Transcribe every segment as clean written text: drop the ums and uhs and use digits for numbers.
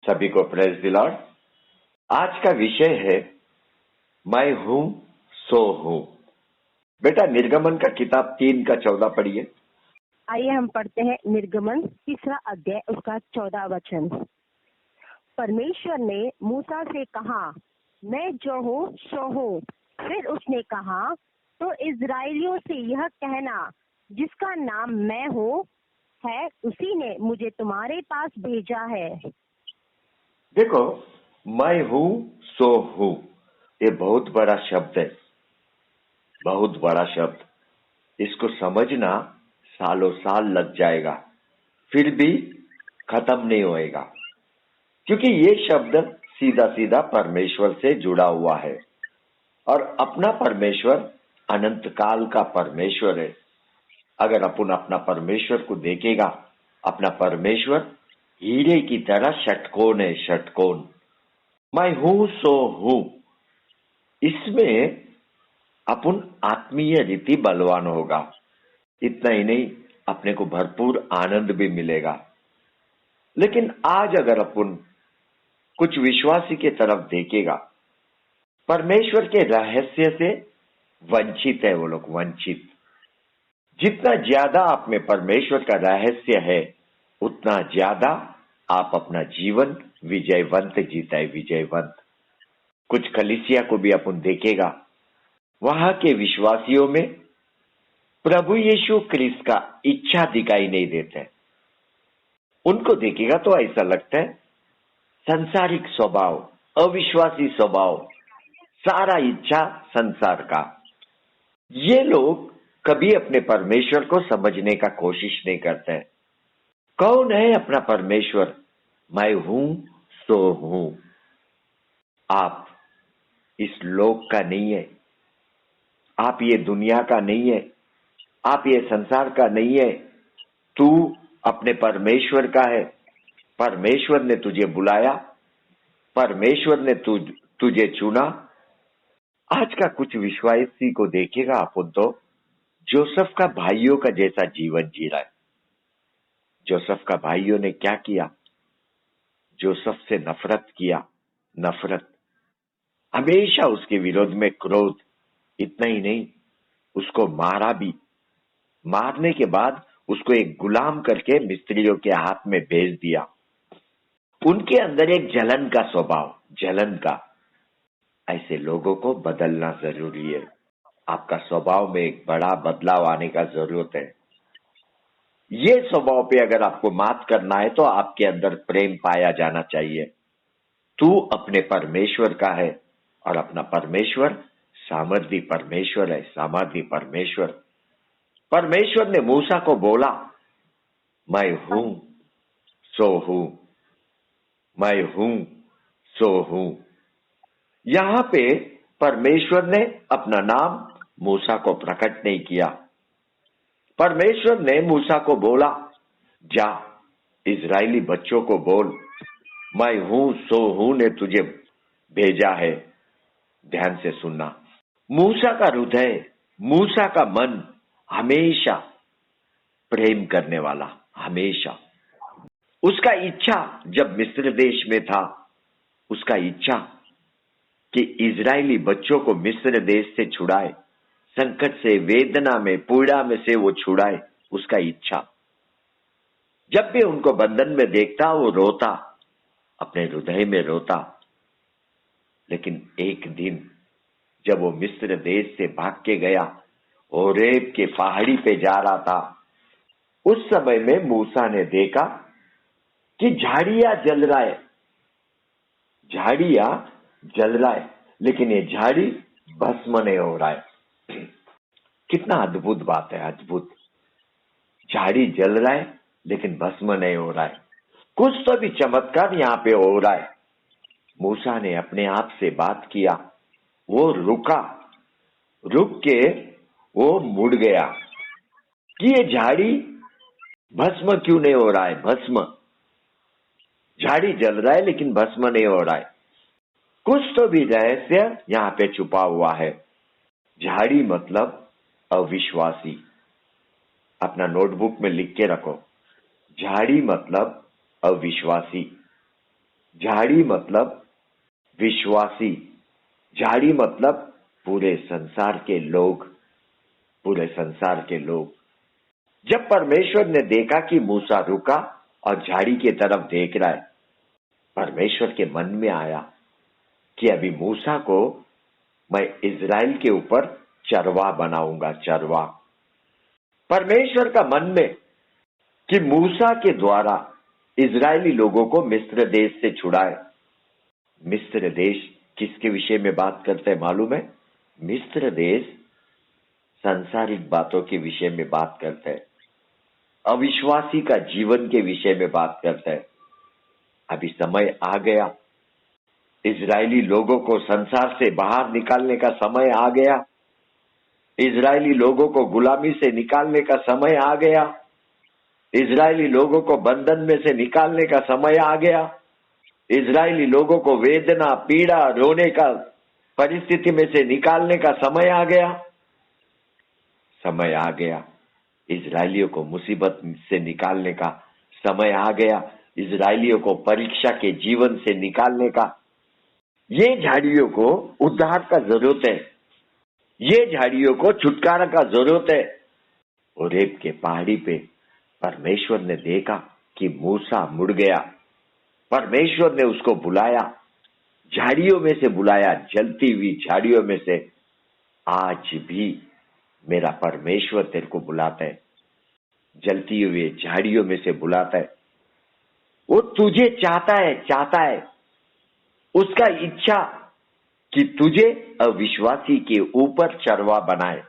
सभी को praise the Lord. आज का विषय है मैं हूं सो हूं। बेटा निर्गमन का किताब 3:14 पढ़िए। आइए हम पढ़ते हैं निर्गमन 3 अध्याय उसका 14 वचन। परमेश्वर ने मूसा से कहा, मैं जो हूँ सो हूँ। फिर उसने कहा, तो इजराइलियों से यह कहना, जिसका नाम मैं हूँ है, उसी ने मुझे तुम्हारे पास भेजा है। देखो, मैं हूं सो हूं, ये बहुत बड़ा शब्द है, बहुत बड़ा शब्द। इसको समझना सालों साल लग जाएगा, फिर भी खत्म नहीं होएगा, क्योंकि ये शब्द सीधा सीधा परमेश्वर से जुड़ा हुआ है। और अपना परमेश्वर अनंत काल का परमेश्वर है। अगर अपन अपना परमेश्वर को देखेगा, अपना परमेश्वर हीरे की तरह षटकोण है, षटकोण। मैं हूं सो हूं, इसमें अपन आत्मीय रीति बलवान होगा। इतना ही नहीं, अपने को भरपूर आनंद भी मिलेगा। लेकिन आज अगर अपन कुछ विश्वासी के तरफ देखेगा, परमेश्वर के रहस्य से वंचित है वो लोग, वंचित। जितना ज्यादा आप में परमेश्वर का रहस्य है, उतना ज्यादा आप अपना जीवन विजयवंत जीता है, विजयवंत। कुछ कलीसिया को भी अपन देखेगा, वहां के विश्वासियों में प्रभु यीशु क्रिस्त का इच्छा दिखाई नहीं देते। उनको देखेगा तो ऐसा लगता है संसारिक स्वभाव, अविश्वासी स्वभाव, सारा इच्छा संसार का। ये लोग कभी अपने परमेश्वर को समझने का कोशिश नहीं करते। कौन है अपना परमेश्वर? मैं हूं सो हूं। आप इस लोक का नहीं है, आप ये दुनिया का नहीं है, आप ये संसार का नहीं है। तू अपने परमेश्वर का है। परमेश्वर ने तुझे बुलाया, परमेश्वर ने तुझे चुना। आज का कुछ विश्वासी को देखेगा अपन तो जोसेफ का भाइयों का जैसा जीवन जी रहा है। जोसेफ का भाइयों ने क्या किया? जोसेफ से नफरत किया, नफरत, हमेशा उसके विरोध में क्रोध। इतना ही नहीं, उसको मारा भी। मारने के बाद उसको एक गुलाम करके मिस्त्रियों के हाथ में भेज दिया। उनके अंदर एक जलन का स्वभाव, जलन का। ऐसे लोगों को बदलना जरूरी है। आपका स्वभाव में एक बड़ा बदलाव आने का जरूरत है। ये स्वभाव पे अगर आपको मात करना है तो आपके अंदर प्रेम पाया जाना चाहिए। तू अपने परमेश्वर का है, और अपना परमेश्वर सामर्थी परमेश्वर है, सामर्थी परमेश्वर। परमेश्वर ने मूसा को बोला, मैं हूं सो हूं, मैं हूं सो हूं। यहां पे परमेश्वर ने अपना नाम मूसा को प्रकट नहीं किया। परमेश्वर ने मूसा को बोला, जा इजरायली बच्चों को बोल, मैं हूं सो हूं ने तुझे भेजा है। ध्यान से सुनना। मूसा का हृदय, मूसा का मन हमेशा प्रेम करने वाला, हमेशा। उसका इच्छा जब मिस्र देश में था, उसका इच्छा कि इजरायली बच्चों को मिस्र देश से छुड़ाए, संकट से, वेदना में, पीड़ा में से वो छुड़ाए, उसका इच्छा। जब भी उनको बंधन में देखता वो रोता, अपने हृदय में रोता। लेकिन एक दिन जब वो मिस्र देश से भाग के गया, होरेब के पहाड़ी पे जा रहा था, उस समय में मूसा ने देखा कि झाड़ियां जल रहा है, झाड़ियां जल रहा है, लेकिन ये झाड़ी भस्म नहीं हो रहा है। कितना अद्भुत बात है, अद्भुत। झाड़ी जल रहा है लेकिन भस्म नहीं हो रहा है। कुछ तो भी चमत्कार यहाँ पे हो रहा है। मूसा ने अपने आप से बात किया, वो रुका, रुक के वो मुड़ गया कि ये झाड़ी भस्म क्यों नहीं हो रहा है? भस्म, झाड़ी जल रहा है लेकिन भस्म नहीं हो रहा है। कुछ तो भी रहस्य यहाँ पे छुपा हुआ है। झाड़ी मतलब अविश्वासी। अपना नोटबुक में लिख के रखो, झाड़ी मतलब अविश्वासी। झाड़ी मतलब विश्वासी, झाड़ी मतलब पूरे संसार के लोग, पूरे संसार के लोग। जब परमेश्वर ने देखा कि मूसा रुका और झाड़ी की तरफ देख रहा है, परमेश्वर के मन में आया कि अभी मूसा को मैं इज़राइल के ऊपर चरवा बनाऊंगा, चरवा। परमेश्वर का मन में कि मूसा के द्वारा इजरायली लोगों को मिस्र देश से छुड़ाए। मिस्र देश किसके विषय में बात करते हैं मालूम है? मिस्र देश सांसारिक बातों के विषय में बात करते हैं, अविश्वासी का जीवन के विषय में बात करते हैं। अभी समय आ गया, इजरायली लोगों को संसार से बाहर निकालने का समय आ गया, इजरायली लोगों को गुलामी से निकालने का समय आ गया, इजरायली लोगों को बंधन में से निकालने का समय आ गया, इजरायली लोगों को वेदना, पीड़ा, रोने का परिस्थिति में से निकालने का समय आ गया, समय आ गया। इजरायलियों को मुसीबत से निकालने का समय आ गया, इजरायलियों को परीक्षा के जीवन से निकालने का। ये झाड़ियों को उद्धार का जरूरत है, ये झाड़ियों को छुटकारा का जरूरत है। ओरेब के पहाड़ी पे परमेश्वर ने देखा कि मूसा मुड़ गया। परमेश्वर ने उसको बुलाया, झाड़ियों में से बुलाया, जलती हुई झाड़ियों में से। आज भी मेरा परमेश्वर तेरे को बुलाता है, जलती हुई झाड़ियों में से बुलाता है। वो तुझे चाहता है, चाहता है, उसका इच्छा कि तुझे अविश्वासी के ऊपर चरवा बनाए।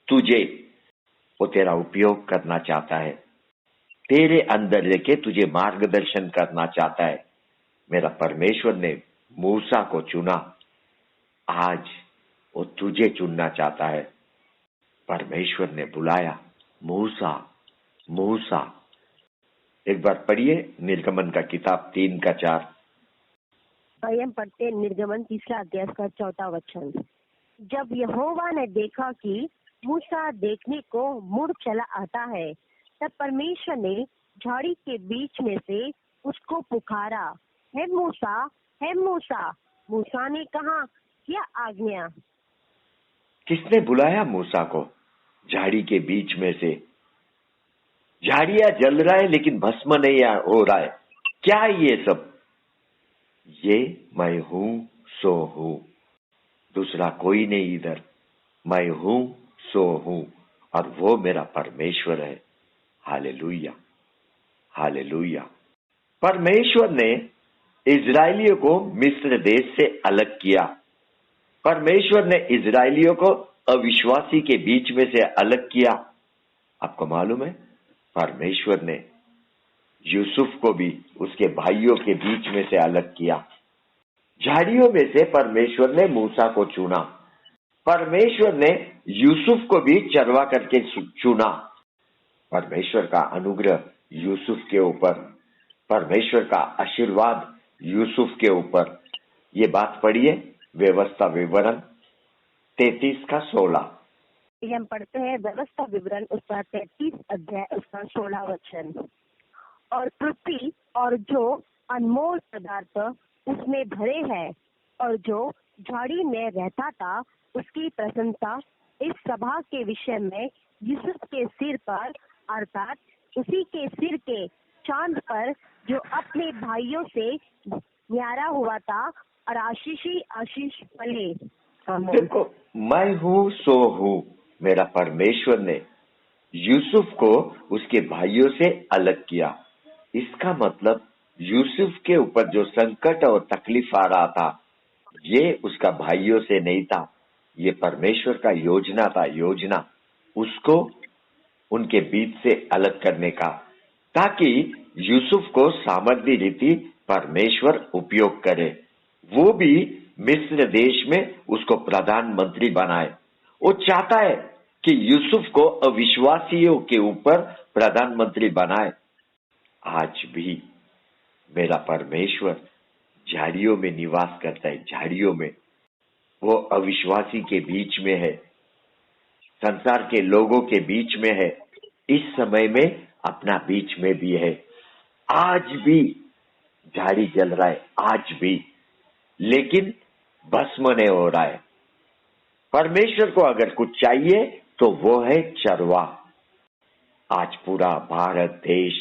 तुझे वो तेरा उपयोग करना चाहता है, तेरे अंदर लेके तुझे मार्गदर्शन करना चाहता है। मेरा परमेश्वर ने मूसा को चुना, आज वो तुझे चुनना चाहता है। परमेश्वर ने बुलाया, मूसा, मूसा। एक बार पढ़िए निर्गमन का किताब 3:4। हम पढ़ते निर्गमन 3 अध्याय का 4 वचन। जब यहोवा ने देखा कि मूसा देखने को मुड़ चला आता है, तब परमेश्वर ने झाड़ी के बीच में से उसको पुकारा, हे मूसा, हे मूसा। मूसा ने कहा, क्या आज्ञा? किसने बुलाया मूसा को? झाड़ी के बीच में से। झाड़ियां जल रहा है लेकिन भस्म नहीं हो रहा है। क्या ये सब? ये मैं हूं सो हूं, दूसरा कोई नहीं इधर। मैं हूं सो हूं, और वो मेरा परमेश्वर है। Hallelujah, hallelujah. परमेश्वर ने इजरायलियों को मिस्र देश से अलग किया। परमेश्वर ने इजरायलियों को अविश्वासी के बीच में से अलग किया। आपको मालूम है, परमेश्वर ने यूसुफ को भी उसके भाइयों के बीच में से अलग किया। झाड़ियों में से परमेश्वर ने मूसा को चुना। परमेश्वर ने यूसुफ को भी चरवा करके चुना। परमेश्वर का अनुग्रह यूसुफ के ऊपर, परमेश्वर का आशीर्वाद यूसुफ के ऊपर। ये बात पढ़िए व्यवस्था विवरण 33:16। हम पढ़ते हैं व्यवस्था विवरण उसका 33 अध्याय उसका 16 वचन। और पृथ्वी और जो अनमोल पदार्थ उसमें भरे हैं और जो झाड़ी में रहता था, उसकी प्रशंसा इस सभा के विषय में यूसुफ के सिर पर, अर्थात उसी के सिर के चांद पर, जो अपने भाइयों से न्यारा हुआ था, और आशीष ही आशीष फले। देखो, मैं हूं सो हूं। मेरा परमेश्वर ने यूसुफ को उसके भाइयों से अलग किया। इसका मतलब यूसुफ के ऊपर जो संकट और तकलीफ आ रहा था, ये उसका भाइयों से नहीं था, ये परमेश्वर का योजना था। योजना उसको उनके बीच से अलग करने का, ताकि यूसुफ को सामर्थ्य रीति परमेश्वर उपयोग करे। वो भी मिस्र देश में उसको प्रधानमंत्री बनाए। वो चाहता है कि यूसुफ को अविश्वासियों के ऊपर प्रधानमंत्री बनाए। आज भी मेरा परमेश्वर झाड़ियों में निवास करता है, झाड़ियों में। वो अविश्वासी के बीच में है, संसार के लोगों के बीच में है, इस समय में अपना बीच में भी है। आज भी झाड़ी जल रहा है आज भी, लेकिन भस्म नहीं हो रहा है। परमेश्वर को अगर कुछ चाहिए तो वो है चरवाह। आज पूरा भारत देश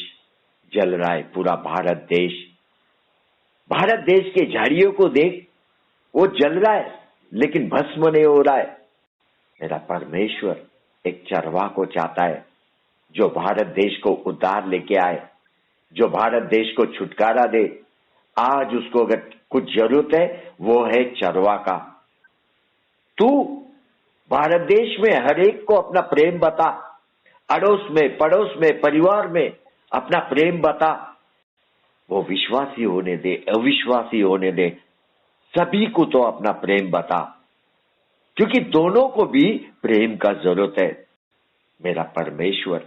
जल रहा है, पूरा भारत देश। भारत देश के झाड़ियों को देख, वो जल रहा है लेकिन भस्म नहीं हो रहा है। मेरा परमेश्वर एक चरवाह को चाहता है जो भारत देश को उद्धार लेके आए, जो भारत देश को छुटकारा दे। आज उसको अगर कुछ जरूरत है वो है चरवाह का। तू भारत देश में हर एक को अपना प्रेम बता, अड़ोस में, पड़ोस में, परिवार में अपना प्रेम बता। वो विश्वासी होने दे, अविश्वासी होने दे, सभी को तो अपना प्रेम बता, क्योंकि दोनों को भी प्रेम का जरूरत है। मेरा परमेश्वर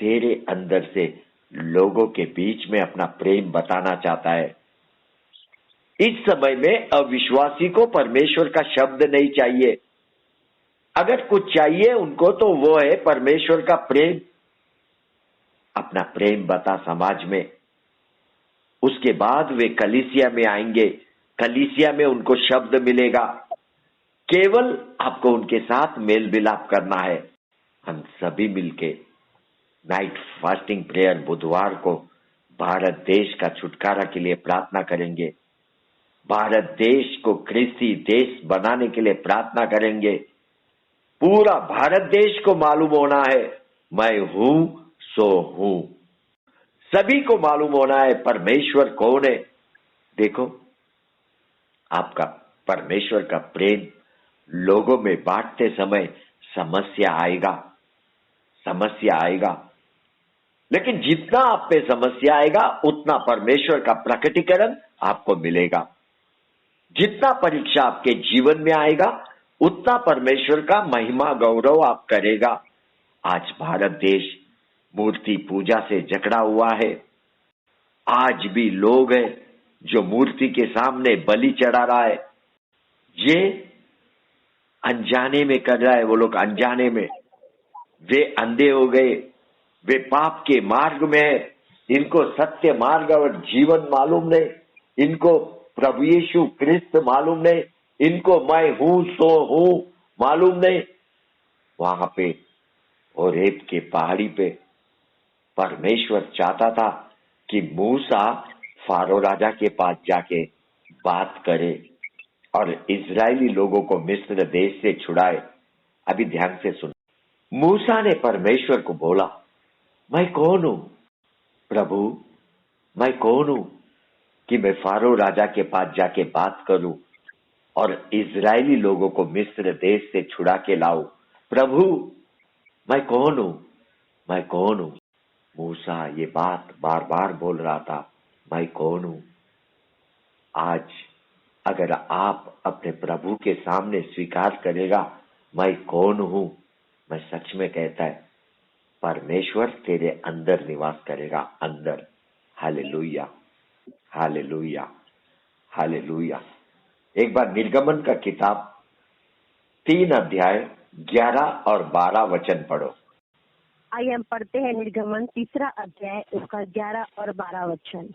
तेरे अंदर से लोगों के बीच में अपना प्रेम बताना चाहता है। इस समय में अविश्वासी को परमेश्वर का शब्द नहीं चाहिए। अगर कुछ चाहिए उनको तो वो है परमेश्वर का प्रेम। अपना प्रेम बता समाज में, उसके बाद वे कलीसिया में आएंगे। कलीसिया में उनको शब्द मिलेगा। केवल आपको उनके साथ मेल मिलाप करना है। हम सभी मिलके नाइट फास्टिंग प्रेयर बुधवार को भारत देश का छुटकारा के लिए प्रार्थना करेंगे। भारत देश को ख्रिस्ती देश बनाने के लिए प्रार्थना करेंगे। पूरा भारत देश को मालूम होना है मैं हूं सो हूं। सभी को मालूम होना है परमेश्वर कौन है। देखो, आपका परमेश्वर का प्रेम लोगों में बांटते समय समस्या आएगा, समस्या आएगा, लेकिन जितना आप पे समस्या आएगा उतना परमेश्वर का प्रकटीकरण आपको मिलेगा। जितना परीक्षा आपके जीवन में आएगा उतना परमेश्वर का महिमा गौरव आप करेगा। आज भारत देश मूर्ति पूजा से जकड़ा हुआ है। आज भी लोग हैं जो मूर्ति के सामने बलि चढ़ा रहा है। ये अनजाने में कर रहा है। वो लोग अनजाने में, वे अंधे हो गए, वे पाप के मार्ग में है। इनको सत्य मार्ग और जीवन मालूम नहीं, इनको प्रभु यीशु क्रिस्त मालूम नहीं, इनको मैं हूं सो हूं मालूम नहीं। वहां पे होरेब के पहाड़ी पे परमेश्वर चाहता था कि मूसा फारो राजा के पास जाके बात करे और इजरायली लोगों को मिस्र देश से छुड़ाए। अभी ध्यान से सुन। मूसा ने परमेश्वर को बोला, मैं कौन हूं प्रभु, मैं कौन हूं कि मैं फारो राजा के पास जाके बात करूं और इजरायली लोगों को मिस्र देश से छुड़ा के लाऊं। प्रभु मैं कौन हूं, मैं कौन हूं। मूसा ये बात बार बार बोल रहा था, मैं कौन हूं। आज अगर आप अपने प्रभु के सामने स्वीकार करेगा मैं कौन हूं, मैं सच में कहता है परमेश्वर तेरे अंदर निवास करेगा, अंदर। Hallelujah, hallelujah, hallelujah. एक बार निर्गमन का किताब 3 अध्याय 11 और 12 वचन पढ़ो। आइए हम पढ़ते हैं निर्गमन 3 अध्याय उसका 11 और 12 वचन।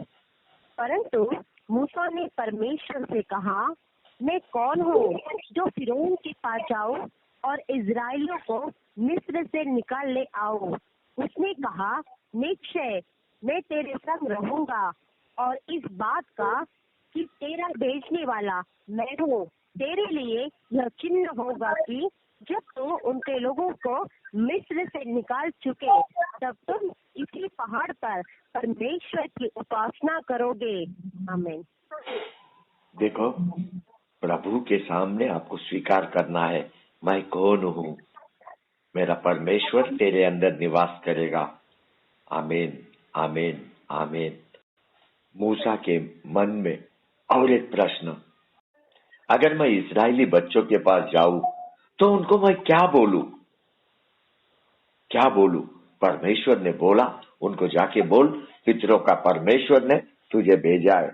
परंतु मूसा ने परमेश्वर से कहा, मैं कौन हूँ जो फिरौन के पास जाऊं और इजराइलियों को मिस्र से निकाल ले आऊं। उसने कहा, निश्चय मैं तेरे संग रहूंगा और इस बात का कि तेरा भेजने वाला मैं हूँ तेरे लिए यह चिन्ह होगा कि जब तुम उनके लोगों को मिस्र से निकाल चुके तब तुम इसी पहाड़ पर परमेश्वर की उपासना करोगे। आमीन। देखो, प्रभु के सामने आपको स्वीकार करना है, मैं कौन हूं। मेरा परमेश्वर तेरे अंदर निवास करेगा। आमीन, आमीन, आमीन। मूसा के मन में और एक प्रश्न, अगर मैं इजरायली बच्चों के पास जाऊं तो उनको मैं क्या बोलूं, क्या बोलूं। परमेश्वर ने बोला उनको जाके बोल, पितरों का परमेश्वर ने तुझे भेजा है।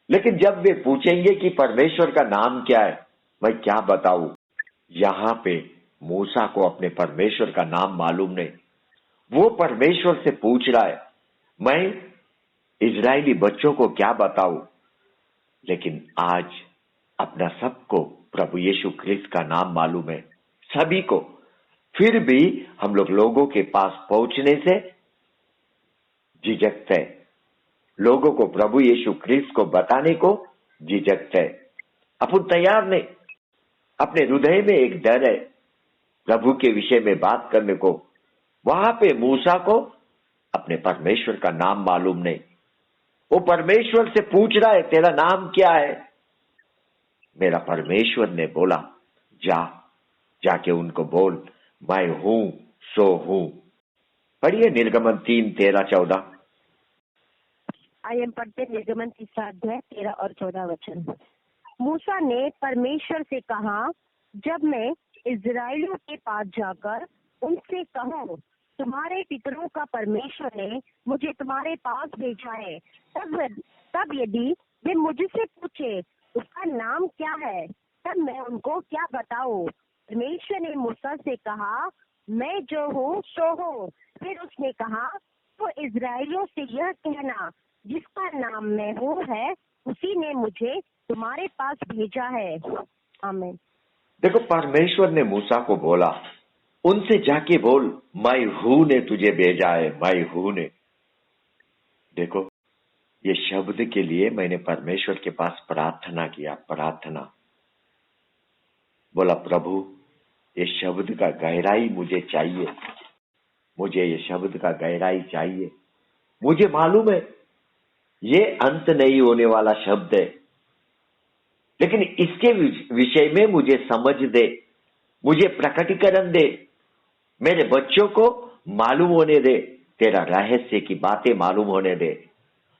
लेकिन जब वे पूछेंगे कि परमेश्वर का नाम क्या है, मैं क्या बताऊं। यहाँ पे मूसा को अपने परमेश्वर का नाम मालूम नहीं। वो परमेश्वर से पूछ रहा है, मैं इजरायली बच्चों को क्या बताऊं, लेकिन आज अपना सबको प्रभु यीशु ख्रिस्त का नाम मालूम है, सभी को। फिर भी हम लोगों के पास पहुंचने से झिझकते हैं, लोगों को प्रभु यीशु ख्रिस्त को बताने को झिझकते हैं। अपन तैयार नहीं, अपने हृदय में एक डर है प्रभु के विषय में बात करने को। वहां पे मूसा को अपने परमेश्वर का नाम मालूम नहीं। वो परमेश्वर से पूछ रहा है, तेरा नाम क्या है? मेरा परमेश्वर ने बोला, जाके उनको बोल, मैं हूं सो हूं। पढ़िए निर्गमन 3:13-14। आइए हम पढ़ते निर्गमन 3:13-14 मूसा ने परमेश्वर से कहा, जब मैं इजराइलियों के पास जाकर उनसे कहूँ, तुम्हारे पितरों का परमेश्वर ने मुझे तुम्हारे पास भेजा है, तब यदि वे मुझसे पूछे उसका नाम क्या है, तब मैं उनको क्या बताऊं? परमेश्वर ने मूसा से कहा, मैं जो हूँ सो हूँ। फिर उसने कहा, तो इजराइलियों से यह कहना, जिसका नाम मैं हूँ है, उसी ने मुझे तुम्हारे पास भेजा है। आमीन। देखो, परमेश्वर ने मूसा को बोला, उनसे जाके बोल, मैं हूं ने तुझे भेजा है, मैं हूं ने। देखो, ये शब्द के लिए मैंने परमेश्वर के पास प्रार्थना किया, प्रार्थना। बोला, प्रभु ये शब्द का गहराई मुझे चाहिए, मुझे ये शब्द का गहराई चाहिए। मुझे मालूम है ये अंत नहीं होने वाला शब्द है, लेकिन इसके विषय में मुझे समझ दे, मुझे प्रकटीकरण दे, मेरे बच्चों को मालूम होने दे, तेरा रहस्य की बातें मालूम होने दे।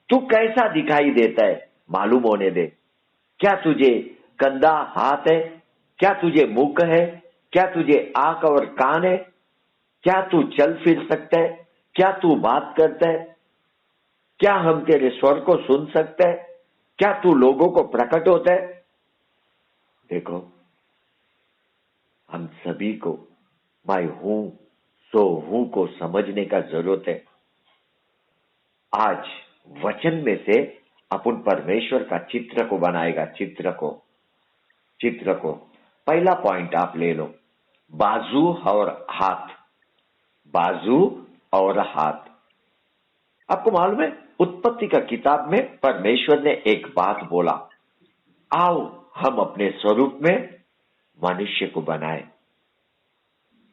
तू कैसा दिखाई देता है मालूम होने दे। क्या तुझे कंधा हाथ है? क्या तुझे मुख है? क्या तुझे आंख और कान है? क्या तू चल फिर सकता है? क्या तू बात करता है? क्या हम तेरे स्वर को सुन सकते हैं? क्या तू लोगों को प्रकट होता है? देखो, हम सभी को मैं हूं सो हूं को समझने का जरूरत है। आज वचन में से अपन परमेश्वर का चित्र को बनाएगा, चित्र को। पहला पॉइंट आप ले लो, बाजू और हाथ। बाजू और हाथ। आपको मालूम है, उत्पत्ति का किताब में परमेश्वर ने एक बात बोला, आओ हम अपने स्वरूप में मनुष्य को बनाए।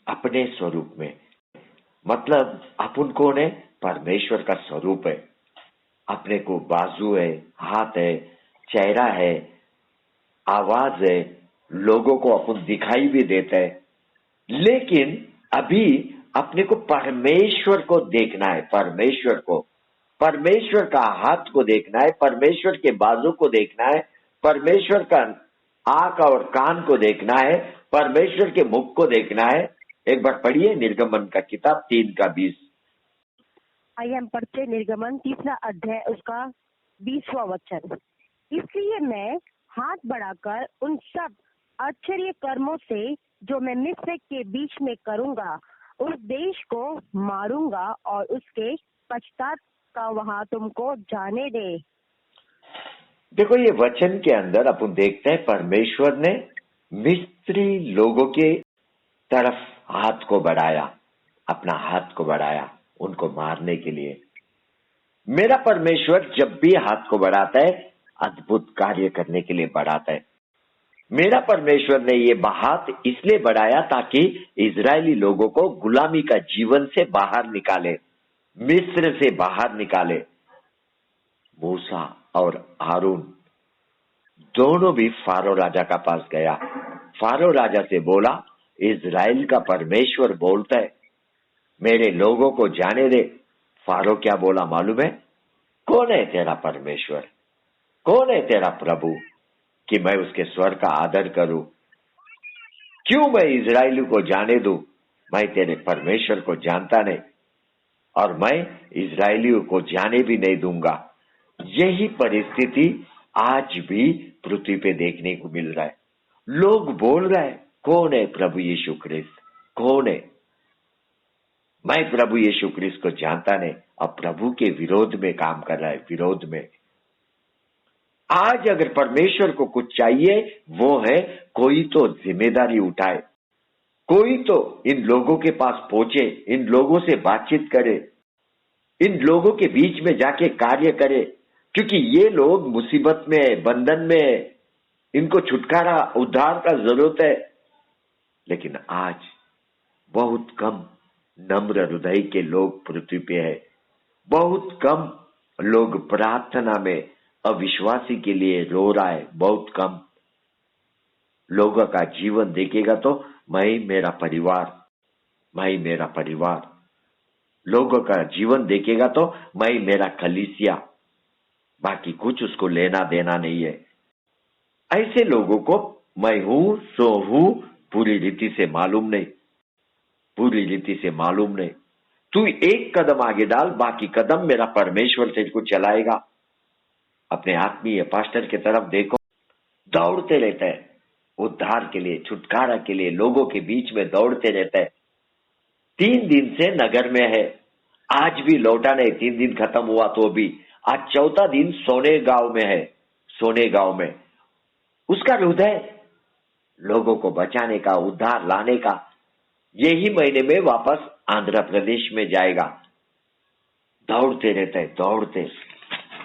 अपने स्वरूप में मतलब अपन कौन है? परमेश्वर का स्वरूप है। अपने को बाजू है, हाथ है, चेहरा है, आवाज है, लोगों को अपन दिखाई भी देता है, लेकिन अभी अपने को परमेश्वर को देखना है। परमेश्वर का हाथ को देखना है, परमेश्वर के बाजू को देखना है, परमेश्वर का आंख और कान को देखना है, परमेश्वर के मुख को देखना है। एक बार पढ़िए निर्गमन का किताब 3:20। आइए हम पढ़ते निर्गमन 3 उसका 20 इसलिए मैं हाथ बढ़ाकर उन सब आश्चर्य कर्मों से जो मैं मिस्र के बीच में करूंगा, उस देश को मारूंगा और उसके पश्चात का वहां तुमको जाने दे। देखो, ये वचन के अंदर अपन देखते हैं परमेश्वर ने मिस्री लोगों के तरफ हाथ को बढ़ाया, अपना हाथ को बढ़ाया उनको मारने के लिए। मेरा परमेश्वर जब भी हाथ को बढ़ाता है, अद्भुत कार्य करने के लिए बढ़ाता है। मेरा परमेश्वर ने ये हाथ इसलिए बढ़ाया ताकि इजरायली लोगों को गुलामी का जीवन से बाहर निकाले, मिस्र से बाहर निकाले। मूसा और हारून दोनों भी फारो राजा का पास गया। फारो राजा से बोला, इजराइल का परमेश्वर बोलता है, मेरे लोगों को जाने दे। फारो क्या बोला मालूम है? कौन है तेरा परमेश्वर? कौन है तेरा प्रभु कि मैं उसके स्वर का आदर करूं? क्यों मैं इजराइल को जाने दूं? मैं तेरे परमेश्वर को जानता नहीं और मैं इजरायलियों को जाने भी नहीं दूंगा। यही परिस्थिति आज भी पृथ्वी पे देखने को मिल रहा है। लोग बोल रहे हैं, कौन है प्रभु यीशु ख्रिस्त? कौन है? मैं प्रभु यीशु क्रिस्त को जानता नहीं, अब प्रभु के विरोध में काम कर रहा है, विरोध में। आज अगर परमेश्वर को कुछ चाहिए, वो है कोई तो जिम्मेदारी उठाए, कोई तो इन लोगों के पास पहुंचे, इन लोगों से बातचीत करे, इन लोगों के बीच में जाके कार्य करे, क्योंकि ये लोग मुसीबत में है, बंधन में है, इनको छुटकारा उद्धार का जरूरत है। लेकिन आज बहुत कम नम्र हृदय के लोग पृथ्वी पे है, बहुत कम लोग प्रार्थना में अविश्वासी के लिए रो रहा है, बहुत कम लोगों का जीवन देखेगा तो मैं मेरा परिवार, मैं मेरा परिवार, लोगों का जीवन देखेगा तो मैं मेरा कलीसिया, बाकी कुछ उसको लेना देना नहीं है। ऐसे लोगों को मैं हूं सो हूं पूरी रीति से मालूम नहीं, पूरी रीति से मालूम नहीं। तू एक कदम आगे डाल, बाकी कदम मेरा परमेश्वर तेरे चलाएगा। अपने आत्मीय पास्टर की तरफ देखो, दौड़ते रहते हैं उद्धार के लिए, छुटकारा के लिए, लोगों के बीच में दौड़ते रहते हैं। 3 दिन से नगर में है, आज भी लौटा नहीं, 3 दिन खत्म हुआ तो भी आज चौथा दिन सोने गांव में है, सोने गांव में। उसका हृदय लोगों को बचाने का, उद्धार लाने का, यही महीने में वापस आंध्र प्रदेश में जाएगा। दौड़ते रहते हैं, दौड़ते।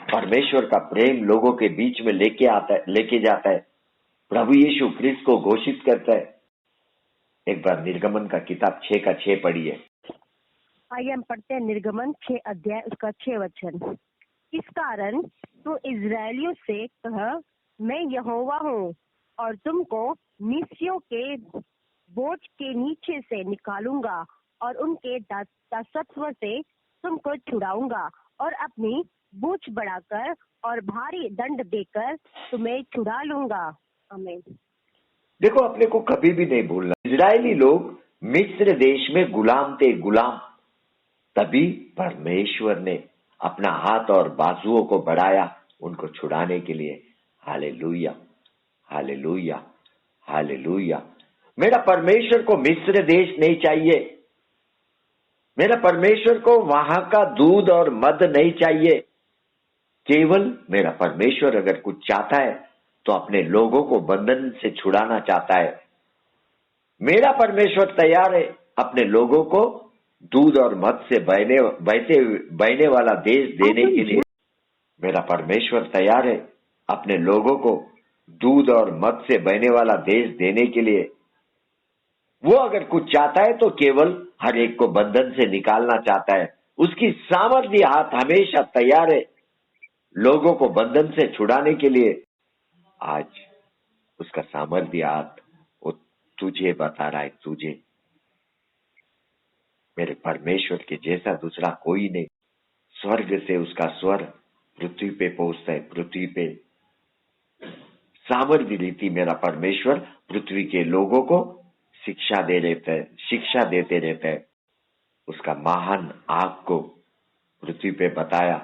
परमेश्वर का प्रेम लोगों के बीच में लेके आता है, लेके जाता है, प्रभु यीशु क्रिस्त को घोषित करता है। एक बार निर्गमन का किताब 6:6 पढ़िए। आइए हम पढ़ते हैं निर्गमन 6 अध्याय उसका 6 वचन। इस कारण तू इजरायलियों से कह, मैं यहोवा हूँ और तुमको मिस्रियों के बोझ के नीचे से निकालूंगा और उनके दासत्व से तुमको छुड़ाऊंगा और अपनी बूझ बढ़ाकर और भारी दंड देकर तुम्हें छुड़ा लूंगा। आमीन। देखो, अपने को कभी भी नहीं भूलना, इजरायली लोग मिस्र देश में गुलाम थे, गुलाम। तभी परमेश्वर ने अपना हाथ और बाजुओं को बढ़ाया उनको छुड़ाने के लिए। Hallelujah, hallelujah, hallelujah. मेरा परमेश्वर को मिस्र देश नहीं चाहिए, मेरा परमेश्वर को वहां का दूध और मद नहीं चाहिए। केवल मेरा परमेश्वर अगर कुछ चाहता है तो अपने लोगों को बंधन से छुड़ाना चाहता है। मेरा परमेश्वर तैयार है अपने लोगों को दूध और मद से बहने वाला देश देने के लिए। मेरा परमेश्वर तैयार है अपने लोगों को दूध और मद से बहने वाला देश देने के लिए। वो अगर कुछ चाहता है तो केवल हर एक को बंधन से निकालना चाहता है। उसकी सामर्थ्य हाथ हमेशा तैयार है लोगों को बंधन से छुड़ाने के लिए। आज उसका सामर्थ्य हाथ वो तुझे बता रहा है, तुझे। मेरे परमेश्वर के जैसा दूसरा कोई नहीं। स्वर्ग से उसका स्वर पृथ्वी पे पहुंचता है, पृथ्वी पे। सामर्थ्य रीति मेरा परमेश्वर पृथ्वी के लोगों को शिक्षा देते रहते हैं। उसका महान आग को पृथ्वी पे बताया,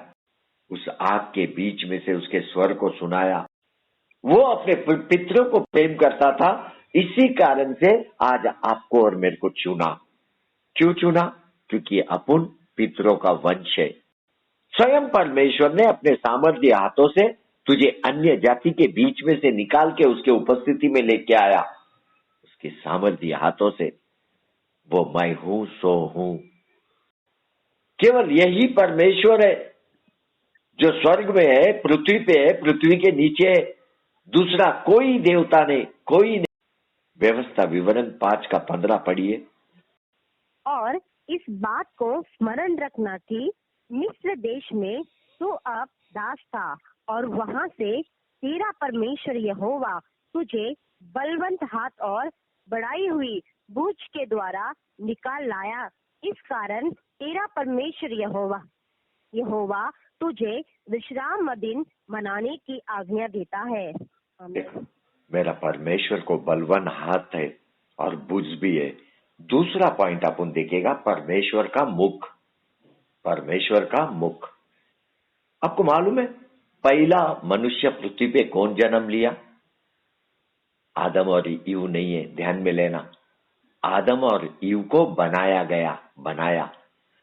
उस आग के बीच में से उसके स्वर को सुनाया। वो अपने पितरों को प्रेम करता था, इसी कारण से आज आपको और मेरे को चुना। क्यों चुना? क्योंकि अपन पितरों का वंश है। स्वयं परमेश्वर ने अपने सामर्थ्य हाथों से तुझे अन्य जाति के बीच में से निकाल के उसके उपस्थिति में लेके आया। उसके सामर्थ्य हाथों से वो मैं हूं सो हूं। केवल यही परमेश्वर है जो स्वर्ग में है, पृथ्वी पे है, पृथ्वी के नीचे है। दूसरा कोई देवता नहीं, कोई नहीं। व्यवस्था विवरण 5:15 पढ़िए। और इस बात को स्मरण रखना कि मिस्र देश में तू अब दास था और वहां से तेरा परमेश्वर यहोवा तुझे बलवंत हाथ और बढ़ाई हुई भुज के द्वारा निकाल लाया। इस कारण तेरा परमेश्वर यहोवा तुझे विश्राम दिन मनाने की आज्ञा देता है। देखो, मेरा परमेश्वर को बलवान हाथ है और भुज भी है। दूसरा पॉइंट अपन देखेगा, परमेश्वर का मुख। परमेश्वर का मुख। आपको मालूम है पहला मनुष्य पृथ्वी पे कौन जन्म लिया? आदम और ईव नहीं है, ध्यान में लेना। आदम और ईव को बनाया गया, बनाया।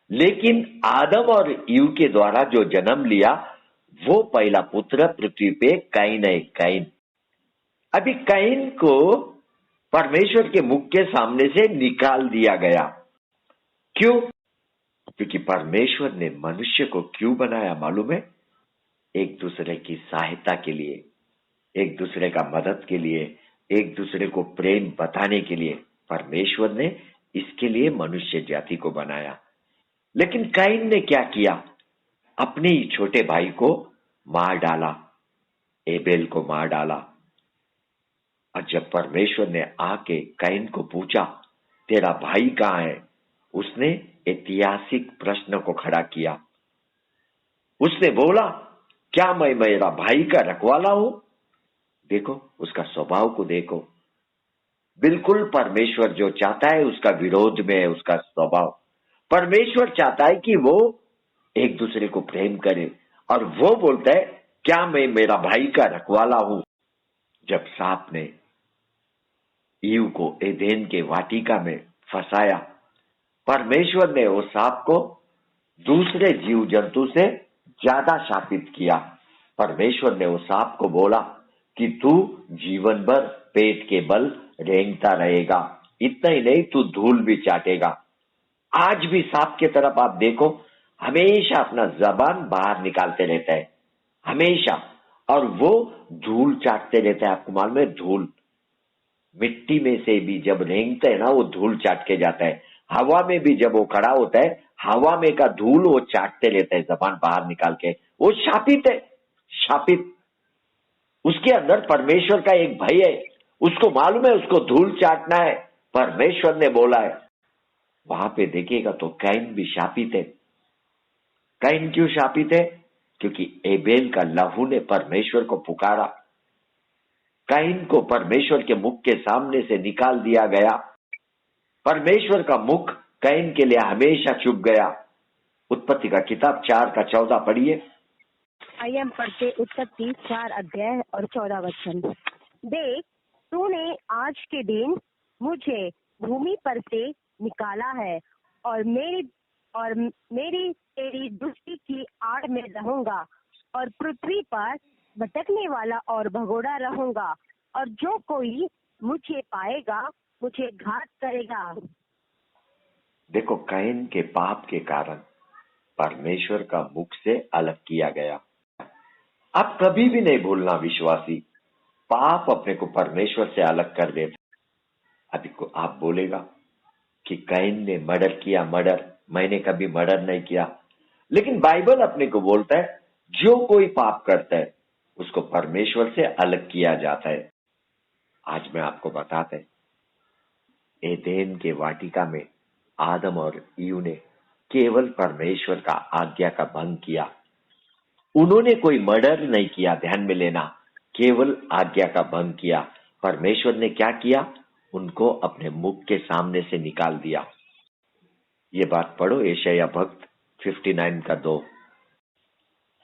लेकिन आदम और ईव के द्वारा जो जन्म लिया वो पहला पुत्र पृथ्वी पे कैन है, कैन। अभी कैन को परमेश्वर के मुख के सामने से निकाल दिया गया। क्यों? क्योंकि परमेश्वर ने मनुष्य को क्यों बनाया मालूम है? एक दूसरे की सहायता के लिए, एक दूसरे का मदद के लिए, एक दूसरे को प्रेम बताने के लिए परमेश्वर ने इसके लिए मनुष्य जाति को बनाया। लेकिन कैन ने क्या किया? अपने ही छोटे भाई को मार डाला, एबेल को मार डाला। और जब परमेश्वर ने आके कैन को पूछा तेरा भाई कहाँ है, उसने ऐतिहासिक प्रश्न को खड़ा किया। उसने बोला क्या मैं मेरा भाई का रखवाला हूं? देखो उसका स्वभाव को देखो, बिल्कुल परमेश्वर जो चाहता है उसका विरोध में है उसका स्वभाव। परमेश्वर चाहता है कि वो एक दूसरे को प्रेम करे और वो बोलता है क्या मैं मेरा भाई का रखवाला हूं? जब सांप ने ईव को एदेन के वाटिका में फंसाया, परमेश्वर ने वो सांप को दूसरे जीव जंतु से ज्यादा शापित किया। परमेश्वर ने उस सांप को बोला कि तू जीवन भर पेट के बल रेंगता रहेगा, इतना ही नहीं तू धूल भी चाटेगा। आज भी सांप की तरफ आप देखो, हमेशा अपना जबान बाहर निकालते रहता है, हमेशा। और वो धूल चाटते रहता है। आपको मालूम है, धूल मिट्टी में से भी जब रेंगता है ना वो धूल चाट के जाता है। हवा में भी जब वो खड़ा होता है, हवा में का धूल वो चाटते रहता है जबान बाहर निकाल के। वो शापित है, शापित। उसके अंदर परमेश्वर का एक भय है, उसको मालूम है उसको धूल चाटना है, परमेश्वर ने बोला है। वहां पे देखिएगा तो कैन भी शापित है। कैन क्यों शापित है? क्योंकि एबेल का लहू ने परमेश्वर को पुकारा। कैन को परमेश्वर के मुख के सामने से निकाल दिया गया। परमेश्वर का मुख कैन के लिए हमेशा चुप गया। उत्पत्ति का किताब 4:14 पढ़िए। आइए हम पढ़ते उत्पत्ति 4 अध्याय और 14 वचन। देख, तूने आज के दिन मुझे भूमि पर से निकाला है और मेरी तेरी दृष्टि की आड़ में रहूंगा और पृथ्वी पर भटकने वाला और भगोड़ा रहूंगा, और जो कोई मुझे पाएगा मुझे घात करेगा। देखो कैन के पाप के कारण परमेश्वर का मुख से अलग किया गया। आप कभी भी नहीं भूलना विश्वासी, पाप अपने को परमेश्वर से अलग कर देता। अभी को आप बोलेगा कि कैन ने मर्डर किया, मर्डर, मैंने कभी मर्डर नहीं किया। लेकिन बाइबल अपने को बोलता है जो कोई पाप करता है उसको परमेश्वर से अलग किया जाता है। आज मैं आपको बताता है, एदेन के वाटिका में आदम और ईव ने केवल परमेश्वर का आज्ञा का भंग किया। उन्होंने कोई मर्डर नहीं किया, ध्यान में लेना, केवल आज्ञा का भंग किया। परमेश्वर ने क्या किया? उनको अपने मुख के सामने से निकाल दिया। ये बात पढ़ो यशायाह भक्त 59:2।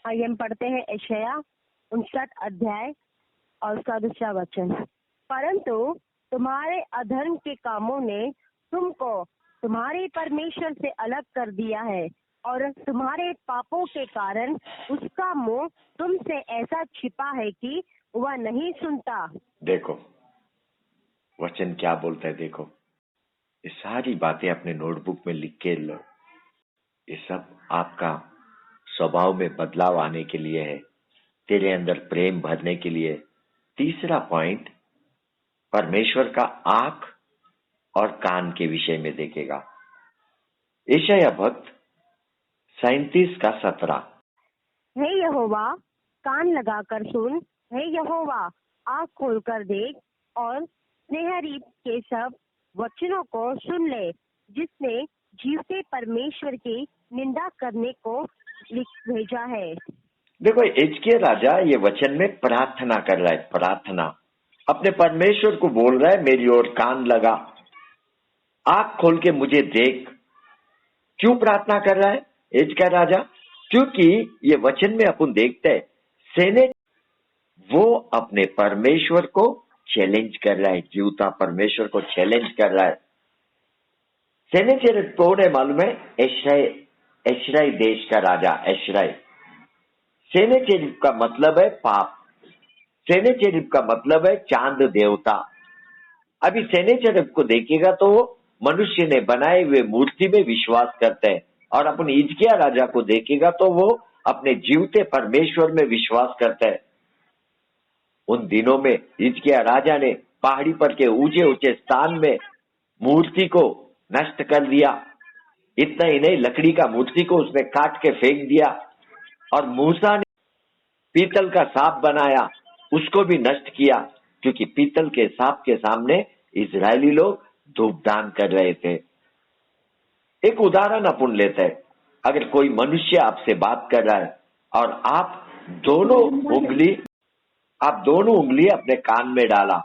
आइए हम पढ़ते हैं यशायाह 59 अध्याय और उसका दूसरा वचन। परंतु तुम्हारे अधर्म के कामों ने तुमको तुम्हारे परमेश्वर से अलग कर दिया है, और तुम्हारे पापों के कारण उसका मुंह तुमसे ऐसा छिपा है कि वह नहीं सुनता। देखो वचन क्या बोलता है, देखो। ये सारी बातें अपने नोटबुक में लिख के लो। ये सब आपका स्वभाव में बदलाव आने के लिए है, तेरे अंदर प्रेम भरने के लिए। तीसरा पॉइंट परमेश्वर का आंख और कान के विषय में देखेगा। यशायाह भक्त 37:17। हे यहोवा, कान लगाकर सुन, हे यहोवा, आँख खोलकर देख और स्नेहरीत के सब वचनों को सुन ले, जिसने जीवते परमेश्वर की निंदा करने को लिख भेजा है। देखो हिजकिय्याह राजा ये वचन में प्रार्थना कर रहा है, प्रार्थना अपने परमेश्वर को बोल रहा है, मेरी ओर कान लगा, आंख खोल के मुझे देख। क्यों प्रार्थना कर रहा है हिजकिय्याह राजा? क्योंकि ये वचन में अपन देखते हैं सेनेट वो अपने परमेश्वर को चैलेंज कर रहा है, जीवता परमेश्वर को चैलेंज कर रहा है। सेनेचर कौन है मालूम है? एशराई देश का राजा एशराई। सेनेचेरिब का मतलब है पाप, सेनेचेरिब का मतलब है चांद देवता। अभी सेनेचेरिब को देखेगा तो वो मनुष्य ने बनाए हुए मूर्ति में विश्वास करते हैं, और अपने हिजकिय्याह राजा को देखेगा तो वो अपने जीवते परमेश्वर में विश्वास करते हैं। उन दिनों में हिजकिय्याह राजा ने पहाड़ी पर के ऊंचे ऊंचे स्थान में मूर्ति को नष्ट कर दिया। इतना ही नहीं, लकड़ी का मूर्ति को उसने काट के फेंक दिया, और मूसा ने पीतल का सांप बनाया, उसको भी नष्ट किया, क्योंकि पीतल के सांप के सामने इजरायली लोग धूपदान कर रहे थे। एक उदाहरण अपन लेते हैं। अगर कोई मनुष्य आपसे बात कर रहा है और आप दोनों उंगली अपने कान में डाला,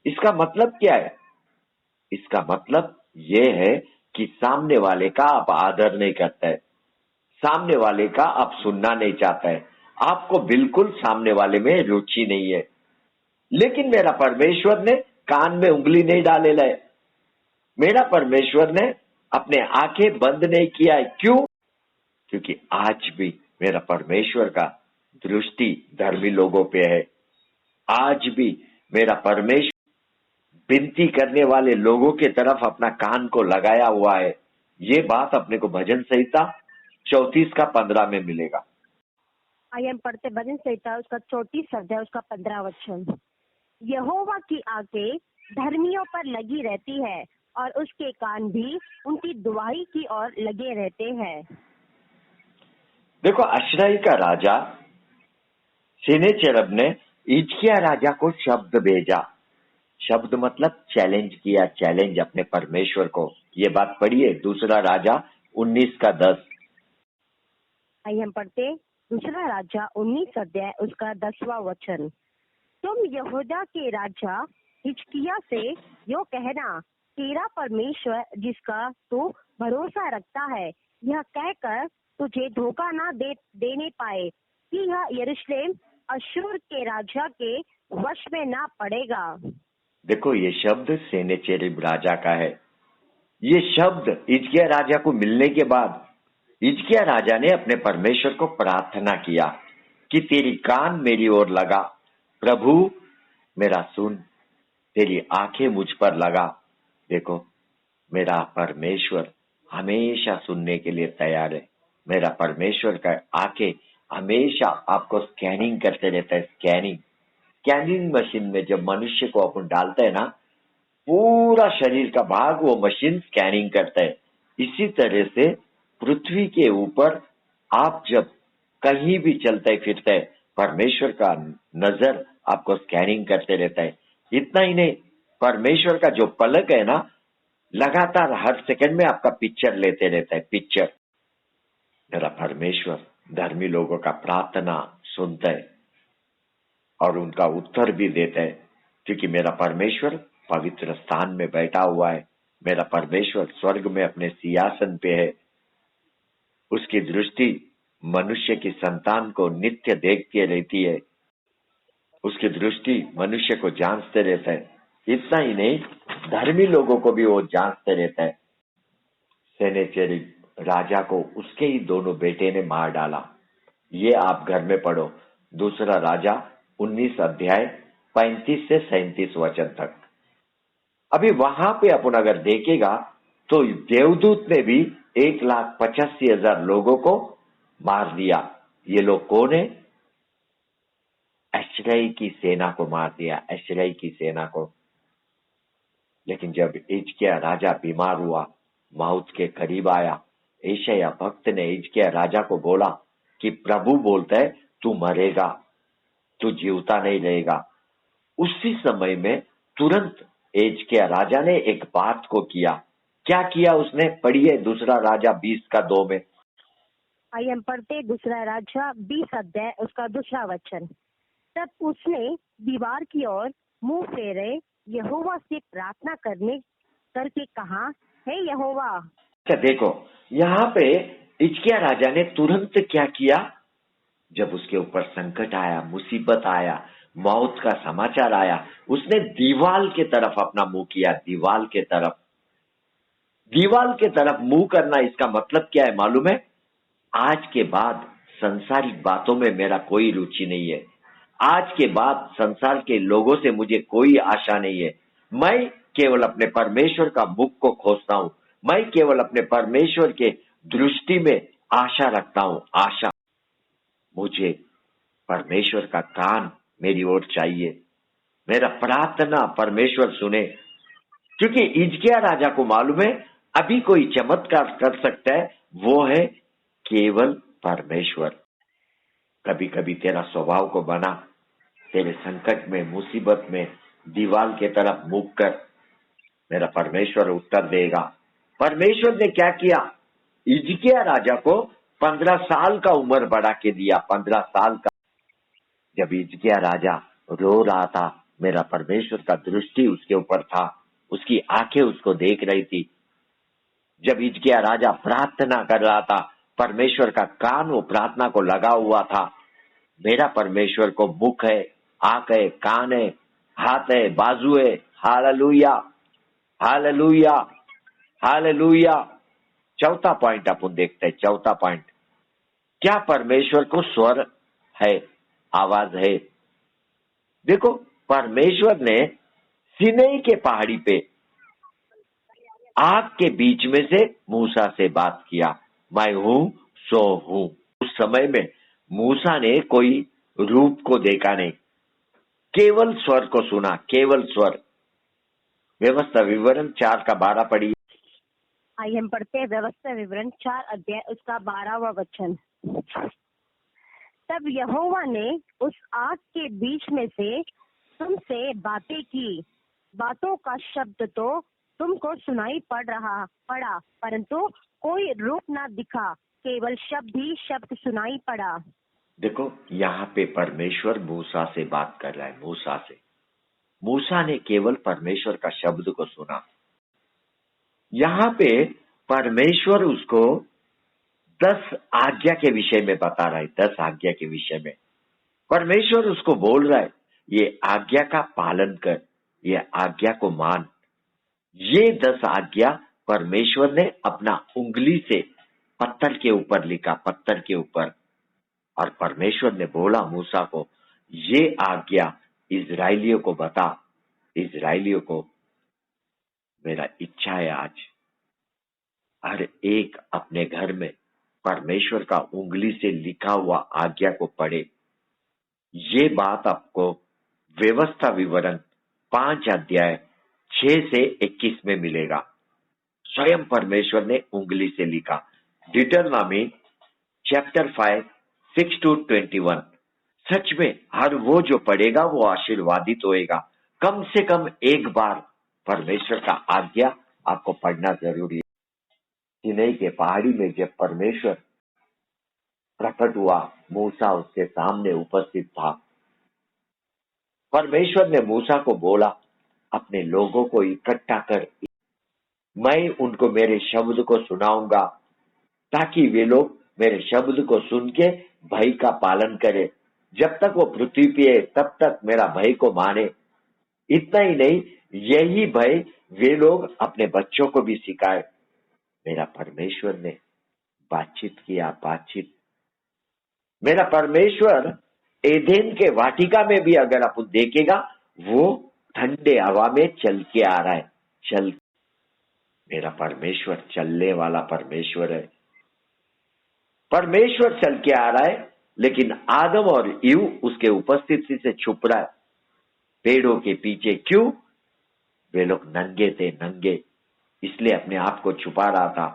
इसका मतलब क्या है? इसका मतलब यह है कि सामने वाले का आप आदर नहीं करते, सामने वाले का आप सुनना नहीं चाहते, आपको बिल्कुल सामने वाले में रुचि नहीं है। लेकिन मेरा परमेश्वर ने कान में उंगली नहीं डाले लाए, मेरा परमेश्वर ने अपने आंखें बंद नहीं किया है। क्यों? क्योंकि आज भी मेरा परमेश्वर का दृष्टि धर्मी लोगों पे है। आज भी मेरा परमेश्वर विनती करने वाले लोगों के तरफ अपना कान को लगाया हुआ है। ये बात अपने को भजन संहिता 34 का 15 में मिलेगा। आइए हम पढ़ते भजन संहिता उसका 34 अध्याय उसका 15 वचन। यहोवा की आंखें धर्मियों पर लगी रहती है और उसके कान भी उनकी दुआई की ओर लगे रहते हैं। देखो, अशराई का राजा सेनेचेरिब ने हिजकिय्याह राजा को शब्द भेजा। शब्द मतलब चैलेंज किया, चैलेंज अपने परमेश्वर को। ये बात पढ़िए, दूसरा राजा 19 का 10। आइए हम पढ़ते दूसरा राजा 19 अध्याय उसका 10वां वचन। तुम यहूदा के राजा हिजकिय्याह से यो कहना, तेरा परमेश्वर जिसका तू भरोसा रखता है, यह कहकर तुझे धोखा ना देने पाए कि यह यरूशलेम अश्शूर के राजा के वश में ना पड़ेगा। देखो, ये शब्द सेनेचेरिब राजा का है। ये शब्द हिजकिय्याह राजा को मिलने के बाद हिजकिय्याह राजा ने अपने परमेश्वर को प्रार्थना किया कि तेरी कान मेरी ओर लगा, प्रभु मेरा सुन, तेरी आंखें मुझ पर लगा। देखो, मेरा परमेश्वर हमेशा सुनने के लिए तैयार है। मेरा परमेश्वर का आंखें हमेशा आपको स्कैनिंग करते रहता है। स्कैनिंग मशीन में जब मनुष्य को अपन डालते हैं ना, पूरा शरीर का भाग वो मशीन स्कैनिंग करता है। इसी तरह से पृथ्वी के ऊपर आप जब कहीं भी चलते फिरते, परमेश्वर का नजर आपको स्कैनिंग करते रहता है। इतना ही नहीं, परमेश्वर का जो पलक है ना, लगातार हर सेकंड में आपका पिक्चर लेते रहता है, पिक्चर। मेरा परमेश्वर धर्मी लोगों का प्रार्थना सुनता है और उनका उत्तर भी देता है, क्योंकि मेरा परमेश्वर पवित्र स्थान में बैठा हुआ है। मेरा परमेश्वर स्वर्ग में अपने सिंहासन पे है। उसकी दृष्टि मनुष्य की संतान को नित्य देखती रहती है। उसकी दृष्टि मनुष्य को जांचते रहता है। इतना ही नहीं, धर्मी लोगों को भी वो जांचते रहता है। सेनेचेरिब राजा को उसके ही दोनों बेटे ने मार डाला। ये आप घर में पढ़ो, दूसरा राजा 19 अध्याय 35 से 37 वचन तक। अभी वहां पे अपन अगर देखेगा तो देवदूत ने भी 1,85,000 लोगों को मार दिया। ये लोग कौन है? एशराई की सेना को मार दिया, एशराई की सेना को। लेकिन जब हिजकिय्याह राजा बीमार हुआ, मौत के करीब आया, यशायाह भक्त ने हिजकिय्याह राजा को बोला कि प्रभु बोलता है तू मरेगा, तू जीवता नहीं रहेगा। उसी समय में तुरंत हिजकिय्याह राजा ने एक बात को किया। क्या किया उसने? पढ़िए दूसरा राजा 20 का 2 में। आइए हम पढ़ते दूसरा राजा 20 अध्याय उसका दूसरा वचन। तब उसने दीवार की ओर मुंह फेरे यहोवा से प्रार्थना करके कहा, हे यहोवा। अच्छा देखो, यहाँ पे हिजकिय्याह राजा ने तुरंत क्या किया? जब उसके ऊपर संकट आया, मुसीबत आया, मौत का समाचार आया, उसने दीवाल के तरफ अपना मुंह किया। दीवाल के तरफ मुंह करना, इसका मतलब क्या है मालूम है? आज के बाद संसारिक बातों में मेरा कोई रुचि नहीं है। आज के बाद संसार के लोगों से मुझे कोई आशा नहीं है। मैं केवल अपने परमेश्वर का मुख को खोजता हूं। मैं केवल अपने परमेश्वर के दृष्टि में आशा रखता हूं। आशा। मुझे परमेश्वर का कान मेरी ओर चाहिए। मेरा प्रार्थना परमेश्वर सुने, क्योंकि हिजकिय्याह राजा को मालूम है अभी कोई चमत्कार कर सकता है, वो है केवल परमेश्वर। कभी कभी तेरा स्वभाव को बना, तेरे संकट में, मुसीबत में दीवार के तरफ मुख कर, मेरा परमेश्वर उत्तर देगा। परमेश्वर ने क्या किया? हिजकिय्याह राजा को 15 साल का उम्र बढ़ा के दिया। 15 साल का। जब हिजकिय्याह राजा रो रहा था, मेरा परमेश्वर का दृष्टि उसके ऊपर था, उसकी आंखें उसको देख रही थी। जब हिजकिय्याह राजा प्रार्थना कर रहा था, परमेश्वर का कान वो प्रार्थना को लगा हुआ था। मेरा परमेश्वर को मुख है, आंख है, कान है, हाथ है, बाजू है। Hallelujah, hallelujah, hallelujah. चौथा पॉइंट अपन देखते हैं। चौथा पॉइंट, क्या परमेश्वर को स्वर है, आवाज है? देखो, परमेश्वर ने सीनै के पहाड़ी पे आग के बीच में से मूसा से बात किया। मैं हूं सो हूं। उस समय में मूसा ने कोई रूप को देखा नहीं, केवल स्वर को सुना, केवल स्वर। व्यवस्था विवरण 4:12 पढ़िए। आइए हम पढ़ते हैं व्यवस्था विवरण 4 अध्याय उसका 12वां वचन। तब यहोवा ने उस आग के बीच में से तुमसे बातें की। बातों का शब्द तो तुमको सुनाई पड़ा, परंतु कोई रूप ना दिखा, केवल शब्द ही शब्द सुनाई पड़ा। देखो, यहाँ पे परमेश्वर मूसा से बात कर रहा है। मूसा से, मूसा ने केवल परमेश्वर का शब्द को सुना। यहाँ पे परमेश्वर उसको 10 आज्ञा के विषय में बता रहा है। 10 आज्ञा के विषय में परमेश्वर उसको बोल रहा है, ये आज्ञा का पालन कर, ये आज्ञा को मान। ये 10 आज्ञा परमेश्वर ने अपना उंगली से पत्थर के ऊपर लिखा, पत्थर के ऊपर। और परमेश्वर ने बोला मूसा को, ये आज्ञा इजराइलियों को बता। इजराइलियों को, मेरा इच्छा है आज हर एक अपने घर में परमेश्वर का उंगली से लिखा हुआ आज्ञा को पढ़े। ये बात आपको व्यवस्था विवरण 5 अध्याय 6 से 21 में मिलेगा। स्वयं परमेश्वर ने उंगली से लिखा। डिटरनॉमी चैप्टर 5 6 to 21। सच में हर वो जो पढ़ेगा वो आशीर्वादित होएगा। कम से कम एक बार परमेश्वर का आज्ञा आपको पढ़ना जरूरी है। सीनै के पहाड़ी में जब परमेश्वर प्रकट हुआ, मूसा उसके सामने उपस्थित था। परमेश्वर ने मूसा को बोला, अपने लोगों को इकट्ठा कर, मैं उनको मेरे शब्द को सुनाऊंगा, ताकि वे लोग मेरे शब्द को सुन के भय का पालन करें। जब तक वो पृथ्वी पे है तब तक मेरा भय को माने। इतना ही नहीं, यही भय वे लोग अपने बच्चों को भी सिखाए। मेरा परमेश्वर ने बातचीत किया, बातचीत। मेरा परमेश्वर एदेन के वाटिका में भी अगर आप देखेगा, वो ठंडे हवा में चल के आ रहा है। चल, मेरा परमेश्वर चलने वाला परमेश्वर है। परमेश्वर चल के आ रहा है, लेकिन आदम और ईव उसके उपस्थिति से छुप रहा है पेड़ों के पीछे। क्यों? वे लोग नंगे थे, नंगे, इसलिए अपने आप को छुपा रहा था।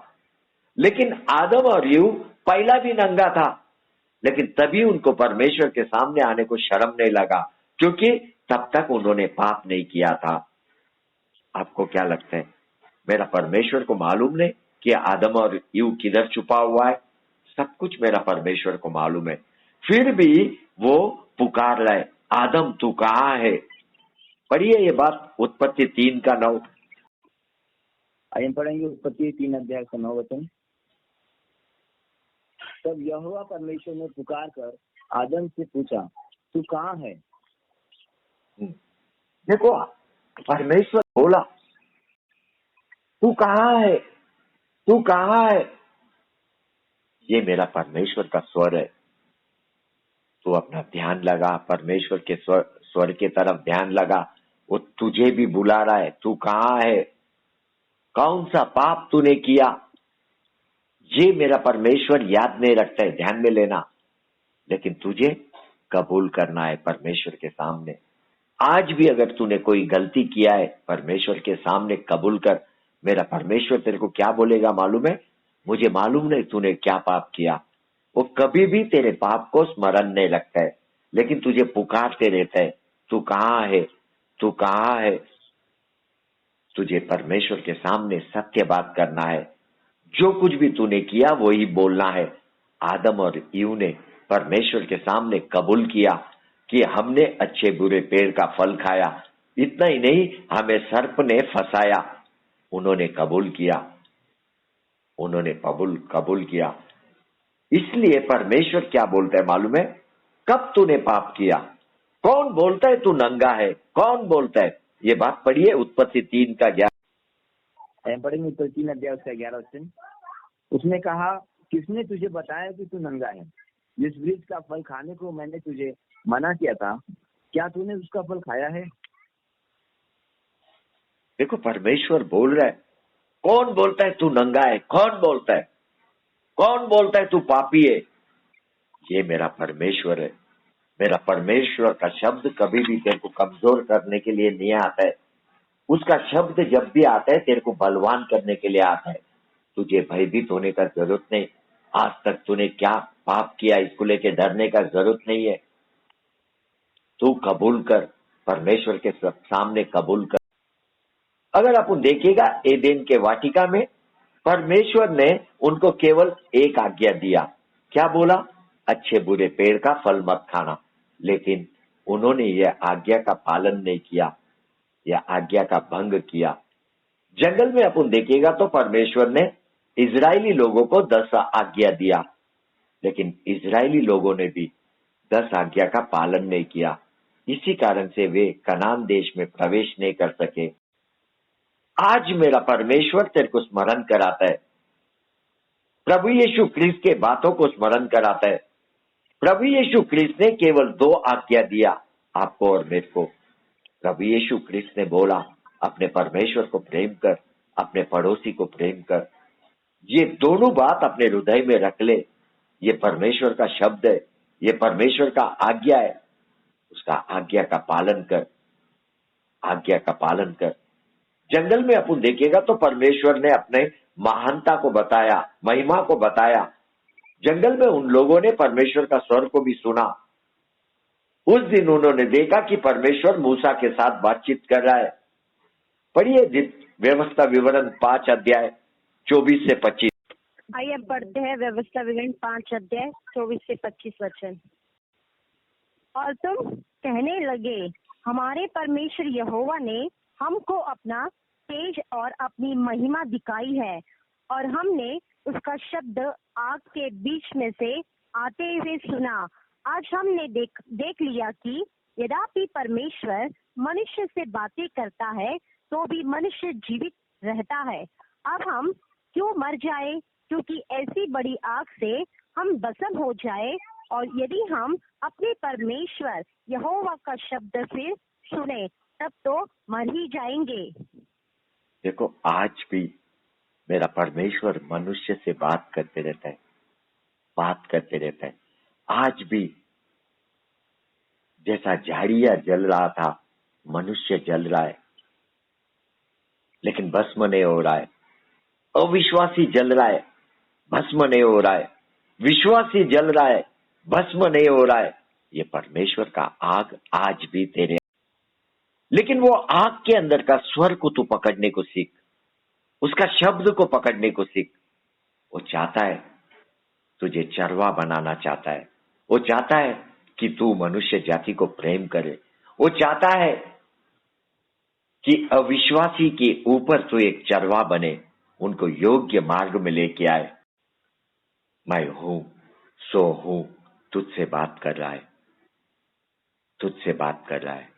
लेकिन आदम और ईव पहला भी नंगा था, लेकिन तभी उनको परमेश्वर के सामने आने को शर्म नहीं लगा, क्योंकि तब तक उन्होंने पाप नहीं किया था। आपको क्या लगता है, मेरा परमेश्वर को मालूम नहीं कि आदम और ईव किधर छुपा हुआ है? सब कुछ मेरा परमेश्वर को मालूम है। फिर भी वो पुकार रहा है, आदम तू कहाँ है? पढ़िए ये बात, उत्पत्ति 3:9। आइए हम पढ़ेंगे उत्पत्ति 3 अध्याय का 9 वचन। तब यहोवा परमेश्वर ने पुकार कर आदम से पूछा, तू कहाँ है? देखो, परमेश्वर बोला, तू कहाँ है? तू कहाँ है? ये मेरा परमेश्वर का स्वर है। तू अपना ध्यान लगा, परमेश्वर के स्वर के तरफ ध्यान लगा। वो तुझे भी बुला रहा है। तू कहाँ है? कौन सा पाप तूने किया? ये मेरा परमेश्वर याद नहीं रखता है, ध्यान में लेना। लेकिन तुझे कबूल करना है परमेश्वर के सामने। आज भी अगर तूने कोई गलती किया है, परमेश्वर के सामने कबूल कर। मेरा परमेश्वर तेरे को क्या बोलेगा मालूम है? मुझे मालूम नहीं तूने क्या पाप किया। वो कभी भी तेरे पाप को स्मरण नहीं रखता है, लेकिन तुझे पुकारते रहता है, तू कहाँ है? तू कहाँ है? तुझे परमेश्वर के सामने सत्य बात करना है। जो कुछ भी तूने किया वही बोलना है। आदम और ईव ने परमेश्वर के सामने कबूल किया कि हमने अच्छे बुरे पेड़ का फल खाया। इतना ही नहीं, हमें सर्प ने फंसाया। उन्होंने कबूल किया। उन्होंने कबूल किया। इसलिए परमेश्वर क्या बोलता है मालूम है? कब तूने पाप किया? कौन बोलता है तू नंगा है? कौन बोलता है? ये बात पढ़िए, उत्पत्ति 3 का 11। पढ़ेंगे तो 3 अध्याय उसका 11 वचन। उसने कहा, किसने तुझे बताया कि तू नंगा है? जिस वृक्ष का फल खाने को मैंने तुझे मना किया था, क्या तूने उसका फल खाया है? देखो, परमेश्वर बोल रहा है। कौन बोलता है तू नंगा है? कौन बोलता है? कौन बोलता है तू पापी है? ये मेरा परमेश्वर है। मेरा परमेश्वर का शब्द कभी भी तेरे को कमजोर करने के लिए नहीं आता है। उसका शब्द जब भी आता है तेरे को बलवान करने के लिए आता है। तुझे भयभीत होने का जरूरत नहीं। आज तक तूने क्या पाप किया, इसको लेके डरने का जरूरत नहीं है। तू कबूल कर, परमेश्वर के सामने कबूल कर। अगर अपन देखेगा, एदेन के वाटिका में परमेश्वर ने उनको केवल एक आज्ञा दिया। क्या बोला? अच्छे बुरे पेड़ का फल मत खाना। लेकिन उन्होंने यह आज्ञा का पालन नहीं किया, यह आज्ञा का भंग किया। जंगल में अपन देखेगा तो परमेश्वर ने इजरायली लोगों को 10 आज्ञा दिया, लेकिन इजरायली लोगों ने भी 10 आज्ञा का पालन नहीं किया। इसी कारण से वे कनान देश में प्रवेश नहीं कर सके। आज मेरा परमेश्वर तेरे को स्मरण कराता है। प्रभु यीशु क्रिस्त के बातों को स्मरण कराता है। प्रभु यीशु क्रिस्त ने केवल 2 आज्ञा दिया आपको और मेरे को। प्रभु यीशु क्रिस्त ने बोला, अपने परमेश्वर को प्रेम कर, अपने पड़ोसी को प्रेम कर। ये दोनों बात अपने हृदय में रख ले। ये परमेश्वर का शब्द है, ये परमेश्वर का आज्ञा है। उसका आज्ञा का पालन कर, आज्ञा का पालन कर। जंगल में अपन देखेगा तो परमेश्वर ने अपने महानता को बताया, महिमा को बताया। जंगल में उन लोगों ने परमेश्वर का स्वर को भी सुना। उस दिन उन्होंने देखा कि परमेश्वर मूसा के साथ बातचीत कर रहा है। पढ़िए व्यवस्था विवरण 5 अध्याय 24 से 25। आइए पढ़ते हैं व्यवस्था विवरण 5 अध्याय 24 से 25 वचन। और तुम कहने लगे, हमारे परमेश्वर यहोवा ने हमको अपना तेज और अपनी महिमा दिखाई है, और हमने उसका शब्द आग के बीच में से आते हुए सुना। आज हमने देख लिया कि यद्यपि परमेश्वर मनुष्य से बातें करता है तो भी मनुष्य जीवित रहता है। अब हम क्यों मर जाए, क्योंकि ऐसी बड़ी आग से हम भस्म हो जाए। और यदि हम अपने परमेश्वर यहोवा का शब्द फिर सुने, तब तो मर ही जाएंगे। देखो, आज भी मेरा परमेश्वर मनुष्य से बात करते रहता है, बात करते रहता है। आज भी जैसा झाड़िया जल रहा था, मनुष्य जल रहा है, लेकिन भस्म नहीं हो रहा है। अविश्वासी जल रहा है, भस्म नहीं हो रहा है। विश्वासी जल रहा है, भस्म नहीं हो रहा है। ये परमेश्वर का आग आज भी तेरे, लेकिन वो आग के अंदर का स्वर को तू पकड़ने को सीख, उसका शब्द को पकड़ने को सीख। वो चाहता है, तुझे चरवा बनाना चाहता है। वो चाहता है कि तू मनुष्य जाति को प्रेम करे। वो चाहता है कि अविश्वासी के ऊपर तू एक चरवा बने, उनको योग्य मार्ग में लेके आए। मैं हूं सो हूं, तुझसे बात कर रहा है, तुझसे बात कर रहा है।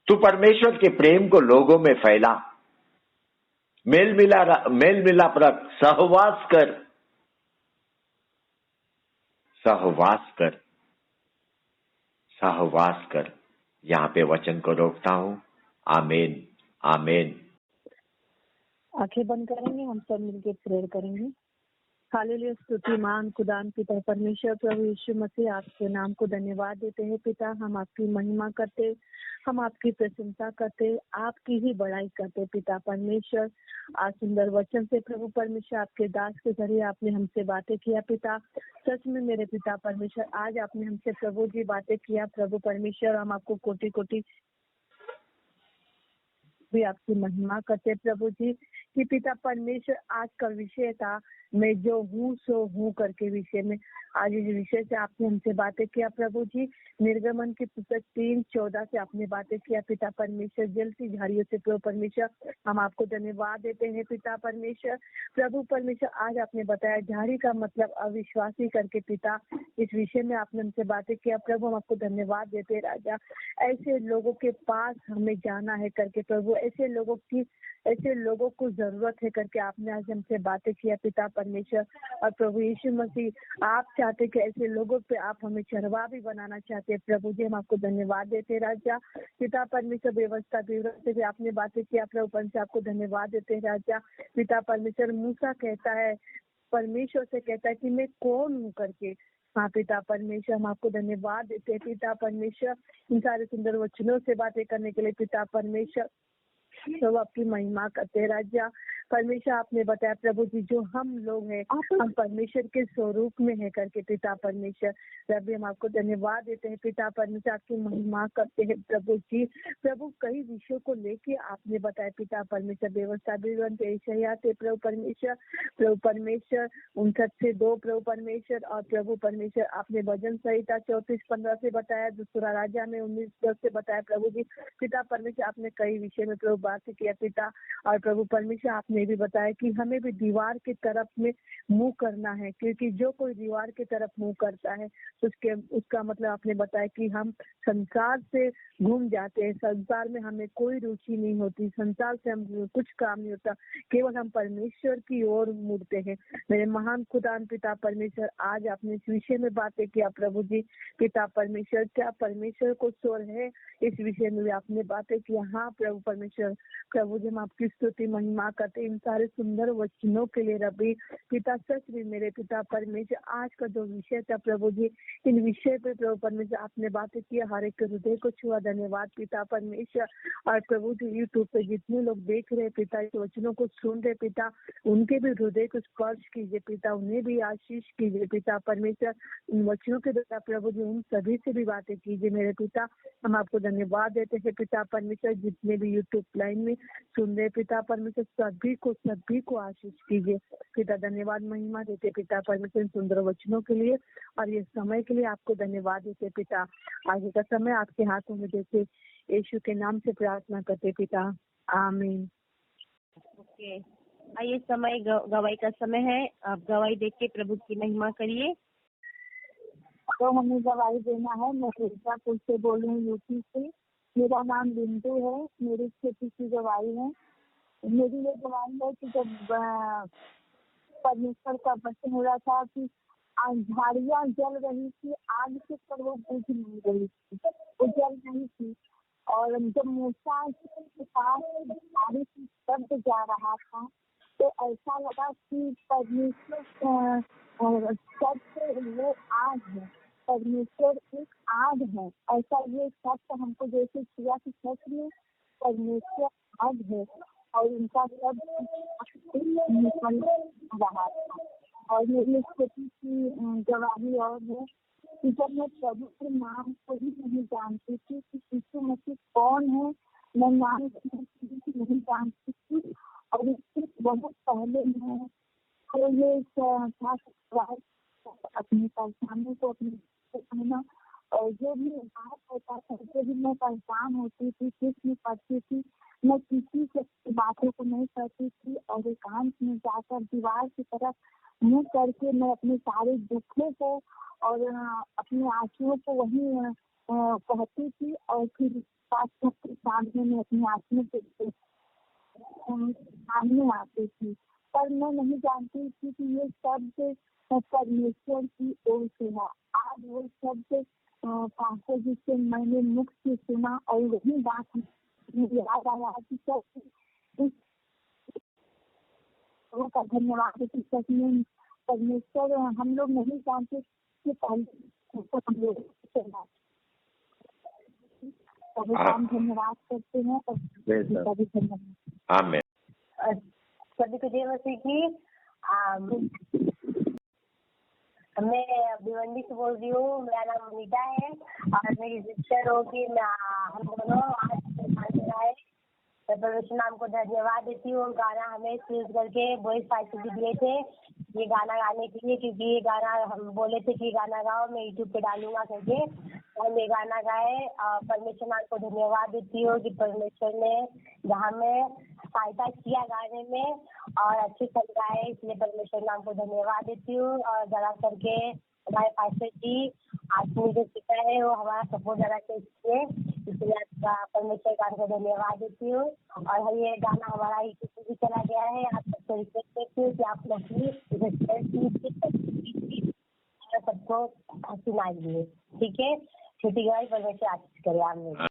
तू परमेश्वर के प्रेम को लोगों में फैला, मेल मिलाप रख, सहवास कर। सहवास कर, सहवास कर। यहाँ पे वचन को रोकता हूँ। आमीन, आमीन। आंखें बंद करेंगे, हम सब मिलकर प्रेयर करेंगे। हालेलुया, स्तुति मान खुदान पिता परमेश्वर प्रभु यीशु मसीह, आपके नाम को धन्यवाद देते हैं पिता। हम आपकी महिमा करते, हम आपकी प्रशंसा करते, आपकी ही बड़ाई करते पिता परमेश्वर। आज सुंदर वचन से प्रभु परमेश्वर आपके दास के जरिए आपने हमसे बातें किया पिता। सच में मेरे पिता परमेश्वर, आज आपने हमसे प्रभु जी बातें किया प्रभु परमेश्वर। हम आपको कोटि कोटि भी आपकी महिमा करते प्रभु जी कि पिता परमेश्वर। आज का विषय था मैं जो हूँ सो हूँ करके विषय में। आज इस विषय से आपने हमसे बातें किया प्रभु जी। निर्गमन की पुस्तक 3:14 से आपने बातें किया पिता परमेश्वर। जलती झाड़ियों से प्रभु परमेश्वर हम आपको धन्यवाद देते हैं पिता परमेश्वर। प्रभु परमेश्वर, आज आपने बताया झाड़ी का मतलब अविश्वासी करके पिता। इस विषय में आपने हमसे बातें किया प्रभु, हम आपको धन्यवाद देते राजा। ऐसे लोगों के पास हमें जाना है करके प्रभु, ऐसे लोगों को जरूरत है करके आपने आज हमसे बातें किया पिता परमेश्वर। और प्रभु यीशु मसीह, आप चाहते कि ऐसे लोगों पे आप हमें चरवाहा भी बनाना चाहते हैं प्रभु जी। हम आपको धन्यवाद देते राजा पिता परमेश्वर। व्यवस्था विवरण से भी आपने बातें किया प्रभु परमेश्वर, आपको धन्यवाद देते राजा पिता परमेश्वर। मूसा कहता है, परमेश्वर से कहता है कि मैं कौन हूँ करके। हाँ पिता परमेश्वर, हम आपको धन्यवाद देते हैं पिता परमेश्वर, इन सारे सुंदर वचनों से बातें करने के लिए पिता परमेश्वर। तो आपकी महिमा करते राजा परमेश्वर। आपने बताया प्रभु जी जो हम लोग हैं हम परमेश्वर के स्वरूप में है करके पिता परमेश्वर। रबी हम आपको धन्यवाद देते हैं पिता परमेश्वर, आपकी महिमा करते हैं प्रभु जी। प्रभु कई विषयों को लेके आपने बताया पिता परमेश्वर। व्यवस्था विवरण थे प्रभु परमेश्वर। प्रभु परमेश्वर 59:2 प्रभु परमेश्वर। और प्रभु परमेश्वर आपने भजन संहिता 34:15 से बताया। दूसरा राजा में 19:10 से बताया प्रभु जी पिता परमेश्वर। आपने कई विषय में प्रभु बात किया पिता। और प्रभु परमेश्वर आपने भी बताया कि हमें भी दीवार की तरफ में मुंह करना है, क्योंकि जो कोई दीवार की तरफ मुंह करता है उसका मतलब आपने बताया कि हम संसार से घूम जाते हैं। संसार में हमें कोई रुचि नहीं होती, संसार से हम कुछ काम नहीं होता, केवल हम परमेश्वर की ओर मुड़ते हैं। मेरे महान खुदान पिता परमेश्वर, आज आपने इस विषय में बातें किया प्रभु जी पिता परमेश्वर। क्या परमेश्वर को स्वर है, इस विषय में भी आपने बातें की। हाँ प्रभु परमेश्वर, प्रभु जी हम आपकी स्तुति महिमा करते इन सारे सुंदर वचनों के लिए रबी पिता। सच भी मेरे पिता परमेश्वर, आज का जो विषय था प्रभु जी, इन विषय पे प्रभु परमेश्वर आपने बातें की, हर एक हृदय को छुआ। धन्यवाद पिता परमेश्वर। और प्रभु जी यूट्यूब पे जितने लोग देख रहे पिता, इस वचनों को सुन रहे पिता, उनके भी हृदय को स्पर्श कीजिए पिता, उन्हें भी आशीष कीजिए पिता परमेश्वर। इन वचनों के द्वारा प्रभु जी उन सभी से भी बातें कीजिए मेरे पिता। हम आपको धन्यवाद देते हैं पिता परमेश्वर। जितने भी यूट्यूब लाइन में सुन रहे पिता परमेश्वर, सभी को आशीष कीजिए पिता। धन्यवाद महिमा देते पिता परमेश्वर सुंदर वचनों के लिए और ये समय के लिए आपको धन्यवाद देते पिता। आगे का समय आपके हाथों में देते यीशु के नाम से प्रार्थना करते पिता, आमीन। ओके, आइए समय गवाही का समय है। आप गवाही देख के प्रभु की महिमा करिए। तो हमें गवाही देना है। मैं मिर्जापुर से बोल रही हूँ, यूपी से। मेरा नाम बिंदु है। मेरी छोटी सी गवाही है। मेरी ये गवाही है कि जब परमेश्वर का वचन हो रहा था कि झाड़ियाँ जल रही थी आग से, पर वो बुझ नहीं रही थी, वो जल नहीं थी। और जब मूसा के पास झाड़ी की शब्द जा रहा था तो ऐसा लगा कि परमेश्वर सत्य वो आग है, परमेश्वर एक आग है। ऐसा ये सत्य हमको जैसे किया कि सच में परमेश्वर आग है और उनका सब निकल रहा था। और मेरी छोटी सी गवाही और है कि जब मैं प्रभु के नाम को ही नहीं जानती थी कि यीशु मसीह कौन है, मैं नाम नहीं जानती थी। और इससे बहुत पहले मैं तो ये अपनी परेशानी को अपनी कहना, और जो भी बात होता था जो भी मैं परेशान होती थी, किस में पढ़ती थी, मैं किसी से बातों को नहीं करती थी और एकांत में जाकर दीवार की तरफ मुंह करके मैं अपने सारे दुखों को और अपने आंसुओं को वहीं कहती थी। और फिर सामने में अपने आंसुओं के सामने आती थी, पर मैं नहीं जानती थी कि ये शब्द परमेश्वर की ओर से है। आज वो शब्द पास्टर जी से मैंने मुख से सुना और वही बात मुझे याद आया कि का धन्यवाद है कि सच में परमेश्वर हम लोग नहीं जानते कि पहले हम लोग हम धन्यवाद करते हैं और सभी धन्यवाद। आमीन। सभी को जय मसीह की। मैं भिवंडी से बोल रही हूँ। मेरा नाम अनीता है और मेरी सिस्टर होगी। हम दोनों आज है। मैं परमेश्वर नाम को धन्यवाद देती हूँ। गाना हमें चूज करके वॉइस फाइल दिए थे ये गाना गाने के लिए, क्योंकि ये गाना हम बोले थे कि गाना गाओ, मैं यूट्यूब पे डालूंगा करके, और ये गाना गाए। परमेश्वर नाम को धन्यवाद देती हूँ कि परमेश्वर ने जहाँ में सहायता किया गाने में और अच्छे से गाए, इसलिए परमेश्वर नाम को धन्यवाद देती हूँ। और जरा करके हमारे पास्टर जी आज मुझे सीखा है वो हमारा सपोर्ट जरा के इसलिए आपका परमेश्वर नाम को धन्यवाद देती हूँ। और ये गाना हमारा यूट्यूब पे भी चला गया है। आप सबको रिक्वेस्ट करती हूँ कि आप लोग सबको सुनाइए, ठीक है। छुट्टी गई, परमेश्वर आशीष करे।